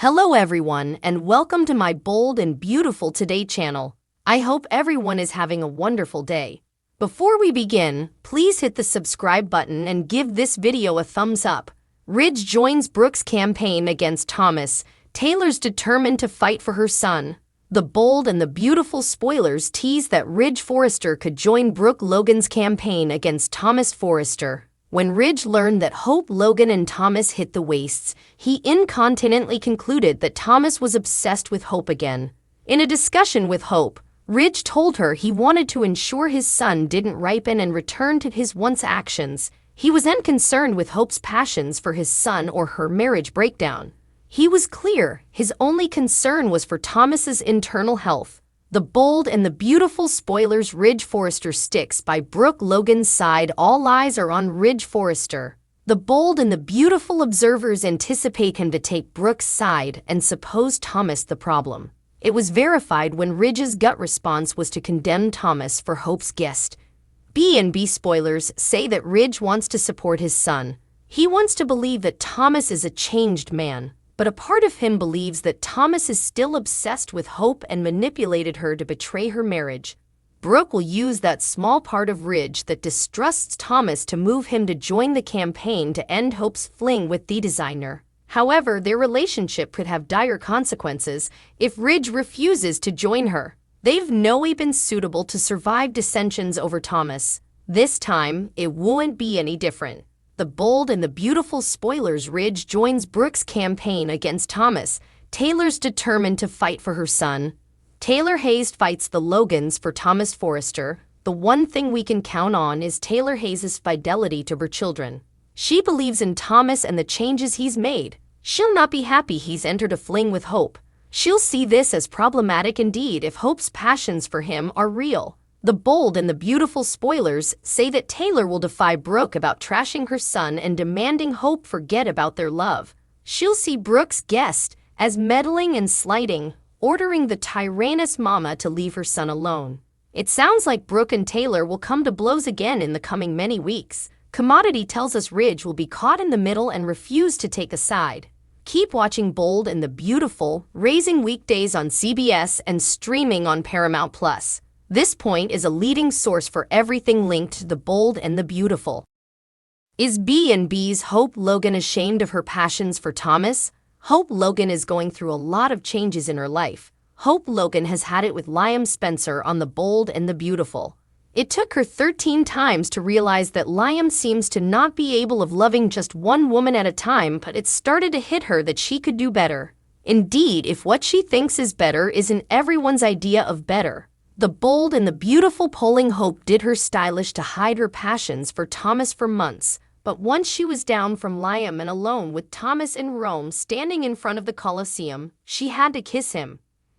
Hello everyone, and welcome to my Bold and Beautiful Today channel. I hope everyone is having a wonderful day. Before we begin, please hit the subscribe button and give this video a thumbs up. Ridge joins Brooke's campaign against Thomas. Taylor's determined to fight for her son. The Bold and the Beautiful spoilers tease that Ridge Forrester could join Brooke Logan's campaign against Thomas Forrester. When Ridge learned that Hope Logan and Thomas hit the wastes, he incontinently concluded that Thomas was obsessed with Hope again. In a discussion with Hope, Ridge told her he wanted to ensure his son didn't ripen and return to his once actions. He was unconcerned with Hope's passions for his son or her marriage breakdown. He was clear his only concern was for Thomas's internal health. The Bold and the Beautiful spoilers Ridge Forrester sticks by Brooke Logan's side. All eyes are on Ridge Forrester. The Bold and the Beautiful observers anticipate him to take Brooke's side and suppose Thomas the problem. It was verified when Ridge's gut response was to condemn Thomas for Hope's guest. B&B spoilers say that Ridge wants to support his son. He wants to believe that Thomas is a changed man. But a part of him believes that Thomas is still obsessed with Hope and manipulated her to betray her marriage. Brooke will use that small part of Ridge that distrusts Thomas to move him to join the campaign to end Hope's fling with the designer. However, their relationship could have dire consequences if Ridge refuses to join her. They've no way been suitable to survive dissensions over Thomas. This time, it won't be any different. The Bold and the Beautiful spoilers Ridge joins Brooke's campaign against Thomas. Taylor's determined to fight for her son. Taylor Hayes fights the Logans for Thomas Forrester. The one thing we can count on is Taylor Hayes' fidelity to her children. She believes in Thomas and the changes he's made. She'll not be happy he's entered a fling with Hope. She'll see this as problematic indeed if Hope's passions for him are real. The Bold and the Beautiful spoilers say that Taylor will defy Brooke about trashing her son and demanding Hope forget about their love. She'll see Brooke's guest as meddling and slighting, ordering the tyrannous mama to leave her son alone. It sounds like Brooke and Taylor will come to blows again in the coming many weeks. Commodity tells us Ridge will be caught in the middle and refuse to take a side. Keep watching Bold and the Beautiful, raising weekdays on CBS and streaming on Paramount+. This point is a leading source for everything linked to the Bold and the Beautiful. Is B&B's Hope Logan ashamed of her passions for Thomas? Hope Logan is going through a lot of changes in her life. Hope Logan has had it with Liam Spencer on the Bold and the Beautiful. It took her 13 times to realize that Liam seems to not be able of loving just one woman at a time, but it started to hit her that she could do better. Indeed, if what she thinks is better isn't everyone's idea of better. The Bold and the Beautiful polling Hope did her stylish to hide her passions for Thomas for months, but once she was down from Liam and alone with Thomas in Rome standing in front of the Colosseum, she had to kiss him.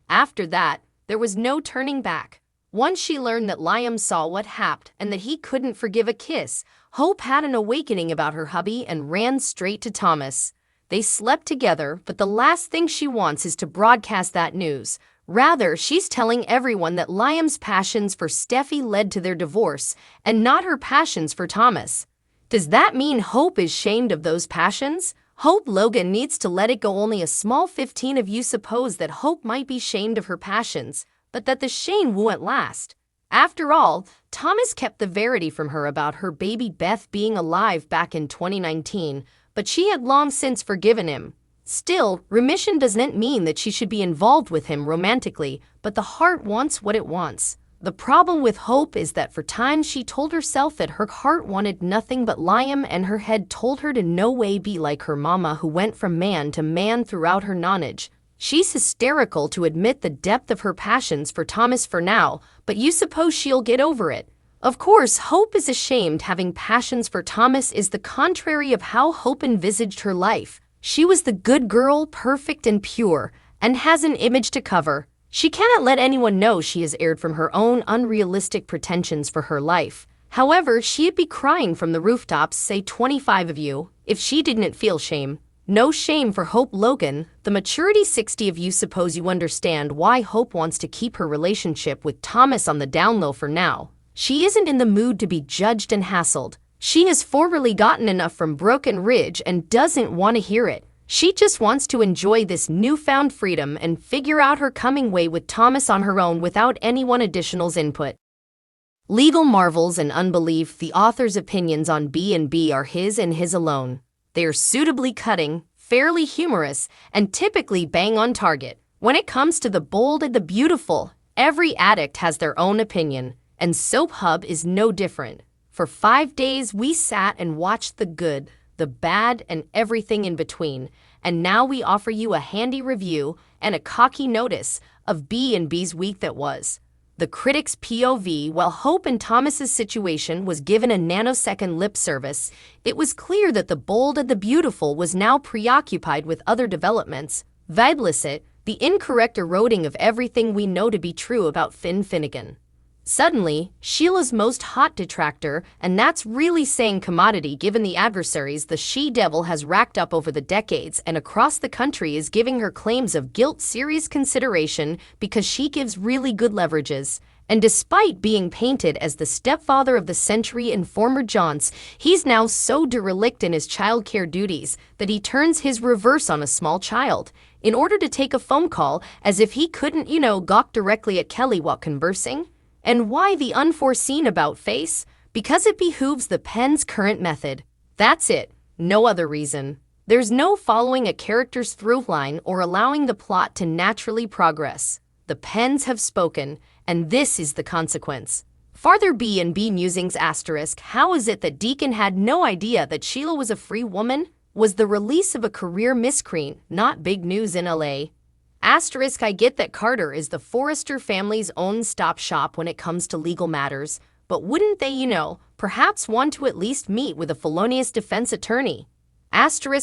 After that, there was no turning back. Once she learned that Liam saw what happened and that he couldn't forgive a kiss, Hope had an awakening about her hubby and ran straight to Thomas. They slept together, but the last thing she wants is to broadcast that news. Rather, she's telling everyone that Liam's passions for Steffi led to their divorce, and not her passions for Thomas. Does that mean Hope is shamed of those passions? Hope Logan needs to let it go. Only a small 15 of you suppose that Hope might be shamed of her passions, but that the shame won't last. After all, Thomas kept the verity from her about her baby Beth being alive back in 2019, but she had long since forgiven him. Still, remission doesn't mean that she should be involved with him romantically, but the heart wants what it wants. The problem with Hope is that for times she told herself that her heart wanted nothing but Liam, and her head told her to no way be like her mama who went from man to man throughout her nonage. She's hysterical to admit the depth of her passions for Thomas for now, but you suppose she'll get over it? Of course, Hope is ashamed. Having passions for Thomas is the contrary of how Hope envisaged her life. She was the good girl, perfect and pure, and has an image to cover. She cannot let anyone know she has erred from her own unrealistic pretensions for her life. However, she'd be crying from the rooftops, say 25 of you, if she didn't feel shame. No shame for Hope Logan. The maturity 60 of you suppose you understand why Hope wants to keep her relationship with Thomas on the down low for now. She isn't in the mood to be judged and hassled. She has formerly gotten enough from Brooke and Ridge and doesn't want to hear it. She just wants to enjoy this newfound freedom and figure out her coming way with Thomas on her own without anyone additional's input. Legal marvels and unbelief. The author's opinions on B&B are his and his alone. They are suitably cutting, fairly humorous, and typically bang on target. When it comes to the bold and the beautiful, every addict has their own opinion, and Soap Hub is no different. For 5 days, we sat and watched the good, the bad, and everything in between, and now we offer you a handy review and a cocky notice of B&B's week that was. The critic's POV. While Hope and Thomas's situation was given a nanosecond lip service, it was clear that the bold and the beautiful was now preoccupied with other developments. Viblicit, the incorrect eroding of everything we know to be true about Finn Finnegan. Suddenly, Sheila's most hot detractor, and that's really saying commodity given the adversaries the she-devil has racked up over the decades and across the country, is giving her claims of guilt serious consideration because she gives really good leverages. And despite being painted as the stepfather of the century in former jaunts, he's now so derelict in his childcare duties that he turns his reverse on a small child in order to take a phone call, as if he couldn't, gawk directly at Kelly while conversing. And why the unforeseen about face? Because it behooves the pen's current method. That's it, no other reason. There's no following a character's through line or allowing the plot to naturally progress. The pens have spoken, and this is the consequence. Farther B&B musings *. How is it that Deacon had no idea that Sheila was a free woman? Was the release of a career miscreant not big news in LA? I get that Carter is the Forrester family's own stop shop when it comes to legal matters, but wouldn't they, perhaps want to at least meet with a felonious defense attorney?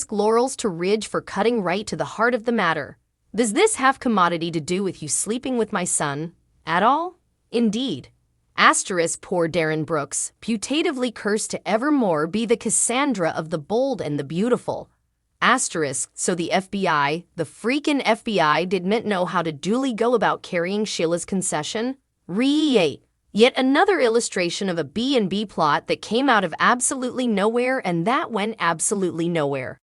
Laurels to Ridge for cutting right to the heart of the matter. Does this have commodity to do with you sleeping with my son? At all? Indeed. Poor Darren Brooks, putatively cursed to evermore be the Cassandra of the bold and the beautiful. So the FBI, the freakin' FBI, didn't know how to duly go about carrying Sheila's concession? Yet another illustration of a B&B plot that came out of absolutely nowhere, and that went absolutely nowhere.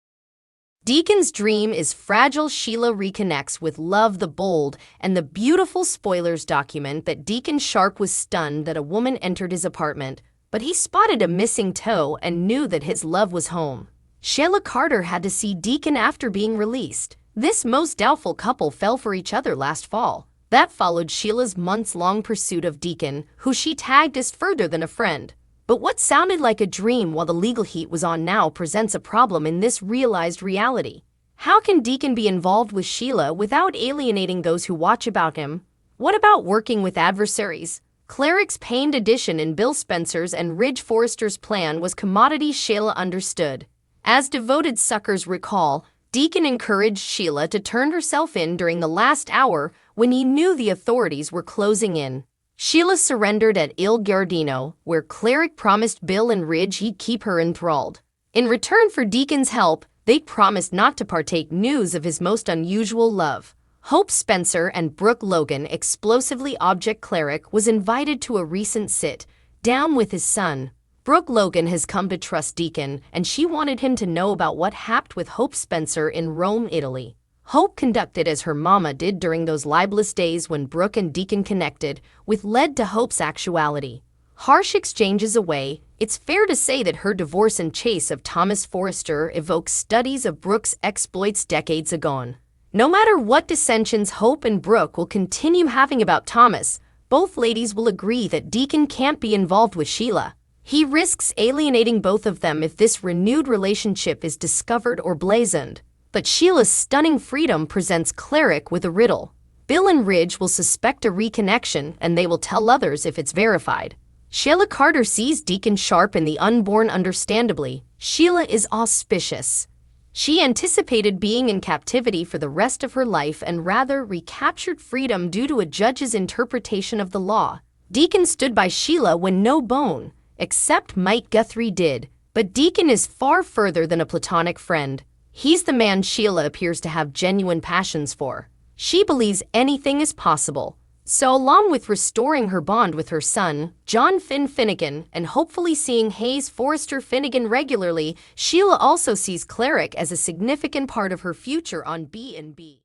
Deacon's dream is fragile. Sheila reconnects with Love the Bold, and the beautiful spoilers document that Deacon Sharp was stunned that a woman entered his apartment, but he spotted a missing toe and knew that his love was home. Sheila Carter had to see Deacon after being released. This most doubtful couple fell for each other last fall. That followed Sheila's months-long pursuit of Deacon, who she tagged as further than a friend. But what sounded like a dream while the legal heat was on now presents a problem in this realized reality. How can Deacon be involved with Sheila without alienating those who watch about him? What about working with adversaries? Cleric's pained addition in Bill Spencer's and Ridge Forrester's plan was commodity. Sheila understood. As devoted suckers recall, Deacon encouraged Sheila to turn herself in during the last hour when he knew the authorities were closing in. Sheila surrendered at Il Giardino, where Cleric promised Bill and Ridge he'd keep her enthralled. In return for Deacon's help, they promised not to partake news of his most unusual love. Hope Spencer and Brooke Logan, explosively object Cleric, was invited to a recent sit-down with his son. Brooke Logan has come to trust Deacon, and she wanted him to know about what happened with Hope Spencer in Rome, Italy. Hope conducted as her mama did during those libelous days when Brooke and Deacon connected, which led to Hope's actuality. Harsh exchanges away, it's fair to say that her divorce and chase of Thomas Forrester evokes studies of Brooke's exploits decades agone. No matter what dissensions Hope and Brooke will continue having about Thomas, both ladies will agree that Deacon can't be involved with Sheila. He risks alienating both of them if this renewed relationship is discovered or blazoned. But Sheila's stunning freedom presents Cleric with a riddle. Bill and Ridge will suspect a reconnection, and they will tell others if it's verified. Sheila Carter sees Deacon Sharp in the unborn. Understandably, Sheila is auspicious. She anticipated being in captivity for the rest of her life and rather recaptured freedom due to a judge's interpretation of the law. Deacon stood by Sheila when no bone, except Mike Guthrie, did, but Deacon is far further than a platonic friend. He's the man Sheila appears to have genuine passions for. She believes anything is possible. So along with restoring her bond with her son, John Finn Finnegan, and hopefully seeing Hayes Forrester Finnegan regularly, Sheila also sees Cleric as a significant part of her future on B&B.